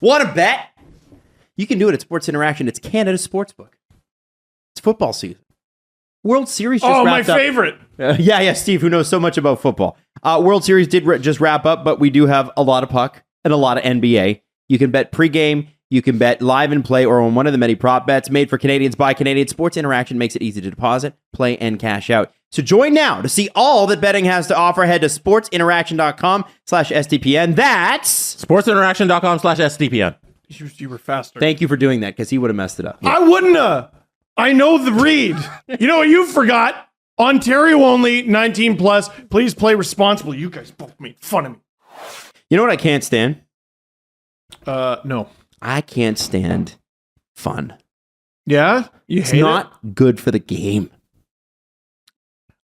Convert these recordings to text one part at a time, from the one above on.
Want to bet? You can do it at Sports Interaction. It's Canada's sportsbook. It's football season. World Series just wrapped up. My favorite. Yeah, Steve, who knows so much about football. World Series did just wrap up, but we do have a lot of puck and a lot of NBA. You can bet pregame, you can bet live and play, or on one of the many prop bets made for Canadians by Canadians. Sports Interaction makes it easy to deposit, play, and cash out. So join now to see all that betting has to offer. Head to sportsinteraction.com/SDPN. That's sportsinteraction.com/SDPN. You were faster. Thank you for doing that, because he would have messed it up. I wouldn't have. I know the read. You know what you forgot? Ontario only, 19 plus. Please play responsibly. You guys both made fun of me. You know what I can't stand? No. I can't stand fun. Yeah? It's not good for the game.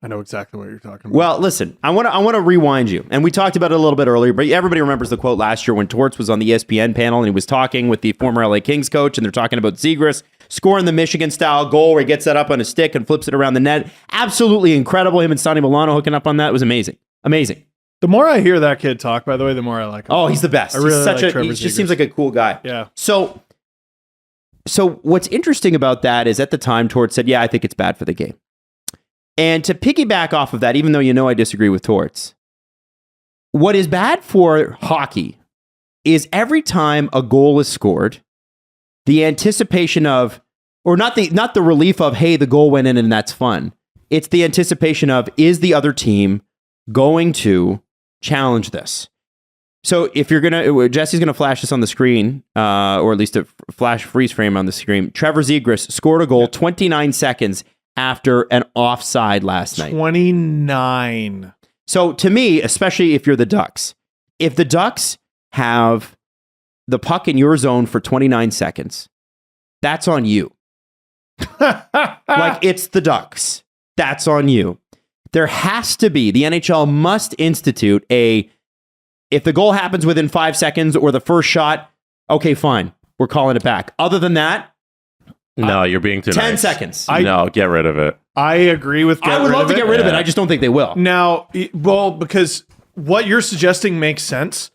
I know exactly what you're talking about. Well, listen, I want to rewind you. And we talked about it a little bit earlier, but everybody remembers the quote last year when Torts was on the ESPN panel and he was talking with the former LA Kings coach, and they're talking about Zegras scoring the Michigan-style goal where he gets that up on a stick and flips it around the net. Absolutely incredible. Him and Sonny Milano hooking up on that was amazing. Amazing. The more I hear that kid talk, by the way, the more I like him. Oh, he's the best. I really He just seems like a cool guy. Yeah. So what's interesting about that is at the time, Torts said, yeah, I think it's bad for the game. And to piggyback off of that, even though you know I disagree with Torts, what is bad for hockey is every time a goal is scored, the anticipation of, or not the relief of, hey, the goal went in and that's fun. It's the anticipation of, is the other team going to challenge this? So if you're Jesse's gonna flash this on the screen, or at least a flash freeze frame on the screen. Trevor Zegras scored a goal 29 seconds after an offside last night. 29. So to me, especially if you're the Ducks, if the Ducks have the puck in your zone for 29 seconds, that's on you. Like, it's the Ducks. That's on you. There has to be, the NHL must institute if the goal happens within 5 seconds or the first shot, okay, fine, we're calling it back. Other than that, no, you're being too 10 nice. seconds. No, get rid of it. I agree with I would love to get rid of it. I just don't think they will. Now, because what you're suggesting makes sense.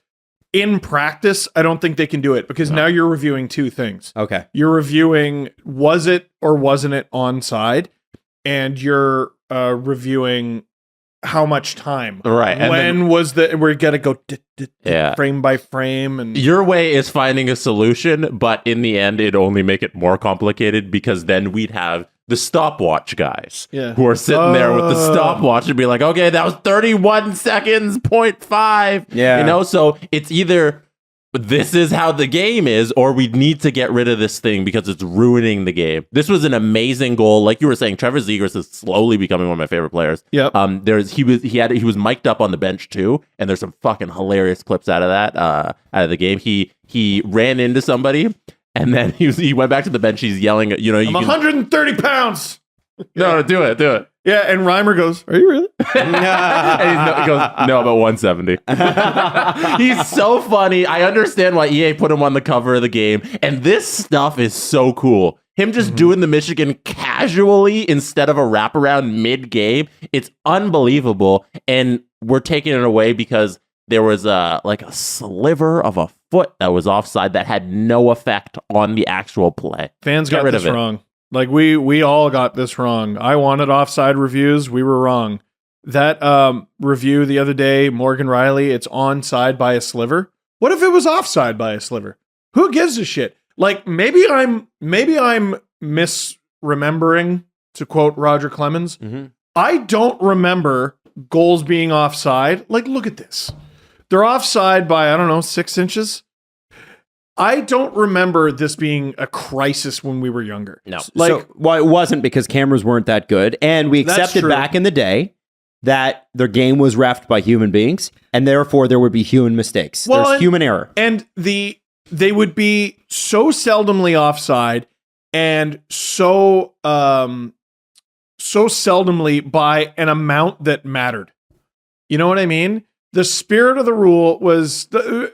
In practice, I don't think they can do it, because now you're reviewing two things. Okay. You're reviewing, was it or wasn't it onside? And you're reviewing how much time. Right. And when was we're going to go frame by frame. And your way is finding a solution, but in the end, it'd only make it more complicated, because then we'd have the stopwatch guys who are sitting there with the stopwatch and be like, okay, that was 31 seconds, 0.5. Yeah. So it's either this is how the game is, or we need to get rid of this thing because it's ruining the game. This was an amazing goal. Like you were saying, Trevor Zegras is slowly becoming one of my favorite players. Yep. He was mic'd up on the bench too, and there's some fucking hilarious clips out of that, out of the game. He ran into somebody, and then he went back to the bench. He's yelling, I'm 130 pounds. No, do it. Yeah, and Reimer goes, are you really? And he goes, no, about 170. He's so funny. I understand why EA put him on the cover of the game. And this stuff is so cool. Him just doing the Michigan casually instead of a wraparound mid-game. It's unbelievable. And we're taking it away because there was a sliver of a foot that was offside that had no effect on the actual play. Fans got this wrong. Like, we all got this wrong. I wanted offside reviews. We were wrong. That review the other day, Morgan Riley, it's onside by a sliver. What if it was offside by a sliver? Who gives a shit? Like, maybe I'm misremembering, to quote Roger Clemens. Mm-hmm. I don't remember goals being offside. Like, look at this. They're offside by, 6 inches. I don't remember this being a crisis when we were younger. No. It wasn't, because cameras weren't that good. And we accepted back in the day that their game was reffed by human beings, and therefore there would be human mistakes. There's human error. And they would be so seldomly offside, and so seldomly by an amount that mattered. You know what I mean? The spirit of the rule was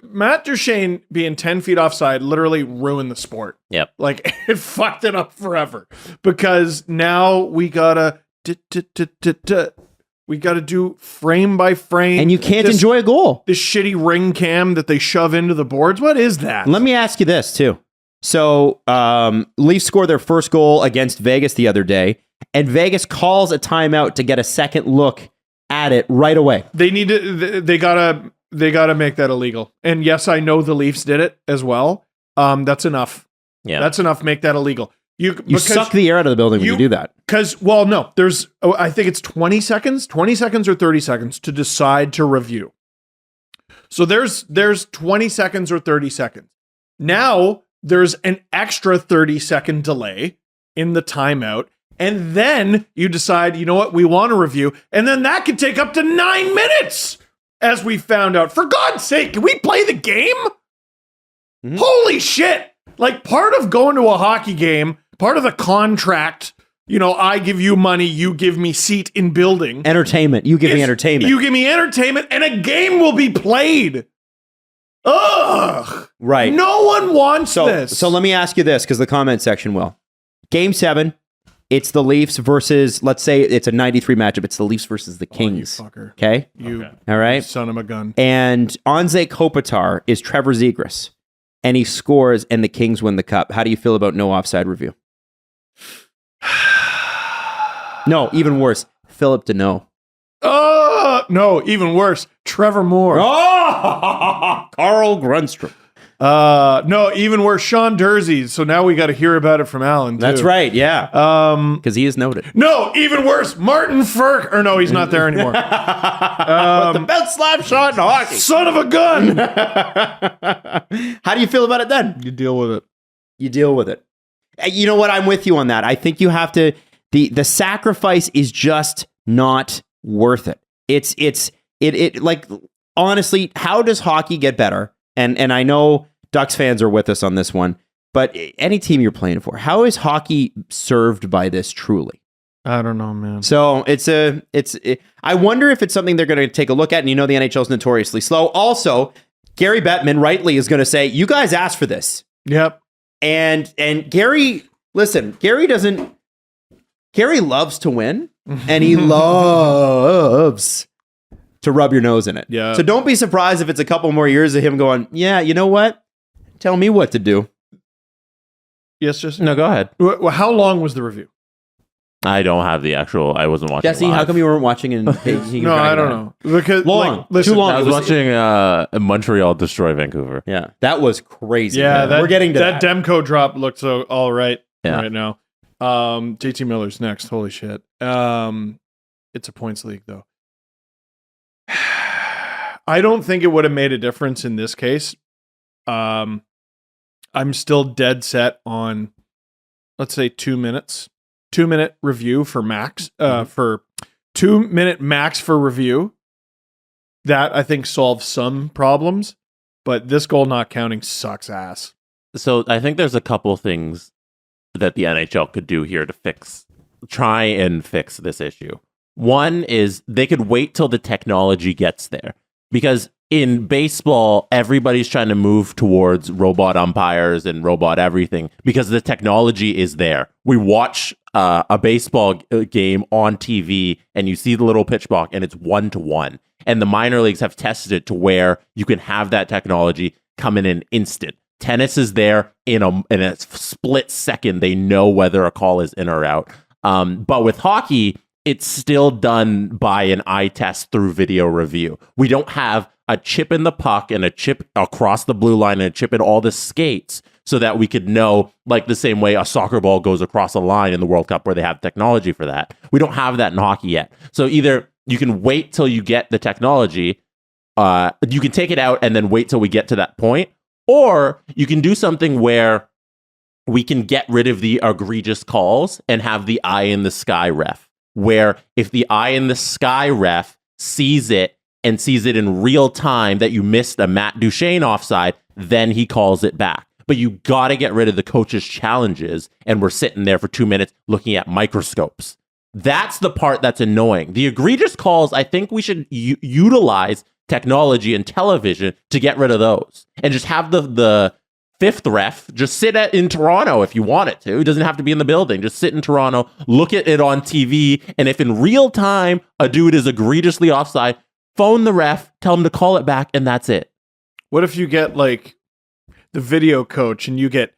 Matt Duchene being 10 feet offside literally ruined the sport. Yep. Like, it fucked it up forever, because now we gotta We got to do frame by frame. And you can't enjoy a goal. This shitty ring cam that they shove into the boards. What is that? Let me ask you this, too. So, Leafs scored their first goal against Vegas the other day, and Vegas calls a timeout to get a second look at it right away. They need to. They gotta make that illegal. And yes, I know the Leafs did it as well. That's enough. Yeah, that's enough. Make that illegal. You suck the air out of the building when you do that. Because, well, no, I think it's 20 seconds or 30 seconds to decide to review. So there's 20 seconds or 30 seconds. Now there's an extra 30-second delay in the timeout. And then you decide, you know what, we want to review. And then that could take up to 9 minutes, as we found out. For God's sake, can we play the game? Mm-hmm. Holy shit. Like, part of going to a hockey game, part of the contract, you know, I give you money, you give me seat in building. Entertainment. You give me entertainment. You give me entertainment, and a game will be played. Ugh. Right. No one wants this. So let me ask you this, because the comment section will. Game 7, it's the Leafs versus, let's say it's a 93 matchup. It's the Leafs versus the Kings. You fucker. Okay? All right? Son of a gun. And Anze Kopitar is Trevor Zegras. And he scores, and the Kings win the cup. How do you feel about no offside review? No, even worse. Philip Deneau. No, even worse. Trevor Moore. Oh, Carl Grundstrom. No, even worse. Sean Dursey. So now we got to hear about it from Alan, too. That's right, yeah. Because he is noted. No, even worse. Martin Firk. Or no, he's not there anymore. The best slap shot in hockey. Son of a gun. How do you feel about it then? You deal with it. You deal with it. You know what? I'm with you on that. I think you have to. The sacrifice is just not worth it. It like, honestly, how does hockey get better? And I know Ducks fans are with us on this one, but any team you're playing for, how is hockey served by this truly? I don't know, man. So I wonder if it's something they're going to take a look at. And you know, the NHL is notoriously slow. Also, Gary Bettman rightly is going to say, you guys asked for this. Yep. And Gary, listen, Gary loves to win, and he loves to rub your nose in it. Yeah. So don't be surprised if it's a couple more years of him going, yeah, you know what? Tell me what to do. Yes, just no, go ahead. Well, how long was the review? I don't have the actual. I wasn't watching. Jesse, live. how come you weren't watching? No, I don't know. Because long, listen, too long. I was watching Montreal destroy Vancouver. Yeah, that was crazy. Yeah, we're getting to that. Demko drop looked so all right Yeah. now. JT Miller's next. Holy shit. It's a points league though. I don't think it would have made a difference in this case. I'm still dead set on, let's say, 2 minutes. 2-minute review for max. For 2-minute max for review. That I think solves some problems, but this goal not counting sucks ass. So I think there's a couple things that the NHL could do here to try and fix this issue. One is they could wait till the technology gets there, because in baseball, everybody's trying to move towards robot umpires and robot everything because the technology is there. We watch a baseball game on TV and you see the little pitch block and it's 1-to-1. And the minor leagues have tested it to where you can have that technology come in an instant. Tennis is there in a split second. They know whether a call is in or out. But with hockey, it's still done by an eye test through video review. We don't have a chip in the puck and a chip across the blue line and a chip in all the skates so that we could know, like the same way a soccer ball goes across a line in the World Cup where they have technology for that. We don't have that in hockey yet. So either you can wait till you get the technology, you can take it out and then wait till we get to that point, or you can do something where we can get rid of the egregious calls and have the eye in the sky ref, where if the eye in the sky ref sees it and sees it in real time that you missed a Matt Duchene offside, then he calls it back. But you got to get rid of the coach's challenges, and we're sitting there for 2 minutes looking at microscopes. That's the part that's annoying. The egregious calls, I think we should utilize technology and television to get rid of those and just have the fifth ref, just sit in Toronto if you want it to. It doesn't have to be in the building. Just sit in Toronto, look at it on TV, and if in real time a dude is egregiously offside, phone the ref, tell him to call it back, and that's it. What if you get like the video coach and you get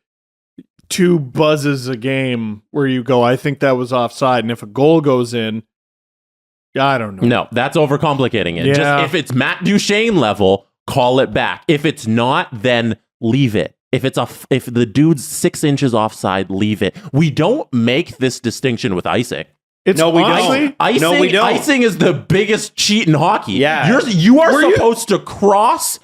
2 buzzes a game where you go, I think that was offside, and if a goal goes in, I don't know. No, that's overcomplicating it. Yeah. Just if it's Matt Duchene level, call it back. If it's not, then leave it. If the dude's 6 inches offside, leave it. We don't make this distinction with icing. No, we don't. Icing is the biggest cheat in hockey. Yeah. You are supposed to cross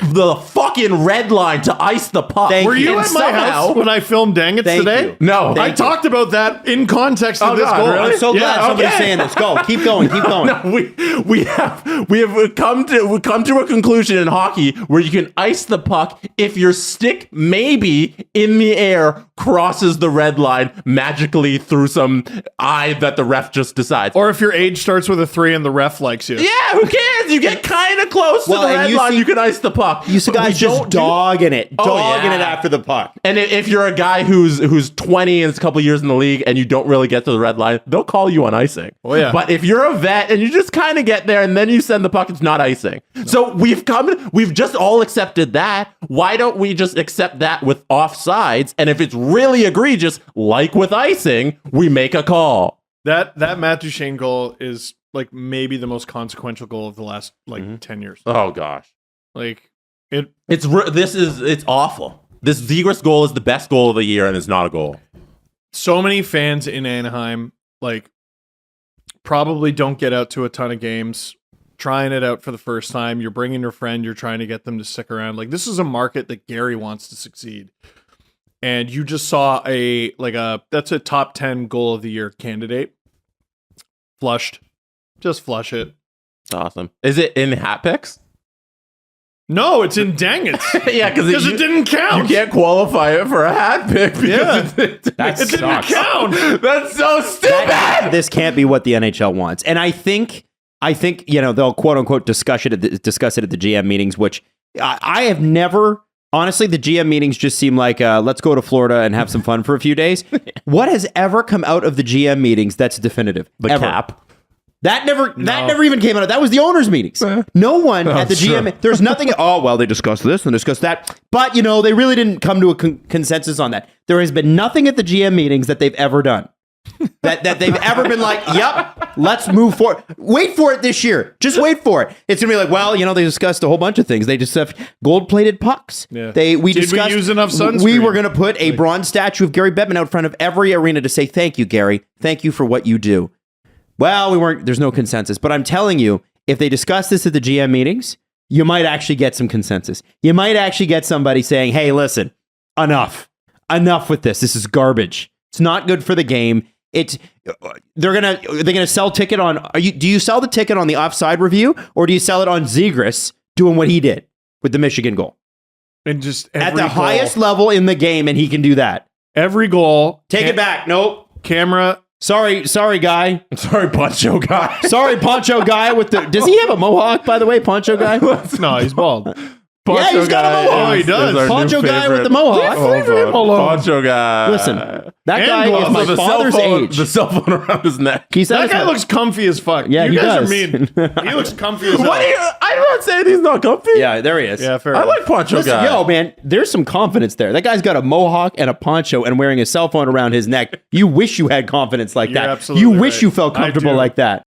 the fucking red line to ice the puck. Were you at my house when I filmed Dang It today? No. I talked about that in context of this goal. I'm so glad somebody's saying this. Go. Keep going. Keep going. No, we have come to a conclusion in hockey where you can ice the puck if your stick maybe in the air crosses the red line magically through some eye that the ref just decides. Or if your age starts with a 3 and the ref likes you. Yeah, who cares? You get kind of close to the red line, you can ice the puck. You see guys just dogging it after the puck. And if you're a guy who's 20 and it's a couple years in the league and you don't really get to the red line, they'll call you on icing. Oh yeah. But if you're a vet and you just kind of get there and then you send the puck, it's not icing. No. So we've just all accepted that. Why don't we just accept that with offsides? And if it's really egregious, like with icing, we make a call. That Matt Duchene goal is like maybe the most consequential goal of the last 10 years. Oh gosh. Like it's awful. This Zegras goal is the best goal of the year and it's not a goal. So many fans in Anaheim probably don't get out to a ton of games, trying it out for the first time. You're bringing your friend, you're trying to get them to stick around. Like this is a market that Gary wants to succeed. And you just saw that's a top 10 goal of the year candidate. Flushed. Just flush it. Awesome. Is it in hat picks? No, it's in Dang It. Yeah, because it didn't count. You can't qualify it for a hat pick because it didn't count. That's so stupid. This can't be what the NHL wants. And I think they'll quote unquote discuss it at the GM meetings, which I have never. Honestly, the GM meetings just seem like let's go to Florida and have some fun for a few days. What has ever come out of the GM meetings that's definitive? The cap. That never even came out. That was the owners' meetings. No one at the GM. There's nothing. Oh well, they discussed this and discussed that, but they really didn't come to a consensus on that. There has been nothing at the GM meetings that they've ever done. that they've ever been like, yep, let's move forward. Wait for it this year. Just wait for it. It's gonna be like, well, they discussed a whole bunch of things. They just have gold-plated pucks. Yeah. We Did discussed. we use enough sunscreen? We were gonna put a bronze statue of Gary Bettman out front of every arena to say thank you, Gary. Thank you for what you do. Well, we weren't. There's no consensus, but I'm telling you, if they discuss this at the GM meetings, you might actually get some consensus. You might actually get somebody saying, "Hey, listen, enough with this. This is garbage. It's not good for the game." They're gonna sell ticket on. Do you sell the ticket on the offside review, or do you sell it on Zegras doing what he did with the Michigan goal? And just at the highest level in the game, and he can do that. Every goal. Take it back. Nope. Camera. Sorry, guy. Sorry, Poncho guy. Sorry, Poncho guy with the. Does he have a mohawk, by the way, Poncho guy? No, he's bald. Yeah, he's got a mohawk. Oh, he does. Poncho guy with the mohawk. Poncho guy. Listen, that guy is my father's age. The cell phone around his neck. That guy looks comfy as fuck. Yeah, you he guys does. are mean. He looks comfy as hell. I'm not saying he's not comfy. Yeah, there he is. Yeah, fair I enough. like Poncho guy. Yo, man, there's some confidence there. That guy's got a mohawk and a poncho and wearing a cell phone around his neck. You wish you had confidence like You're that. absolutely You wish right. you felt I comfortable do. like that.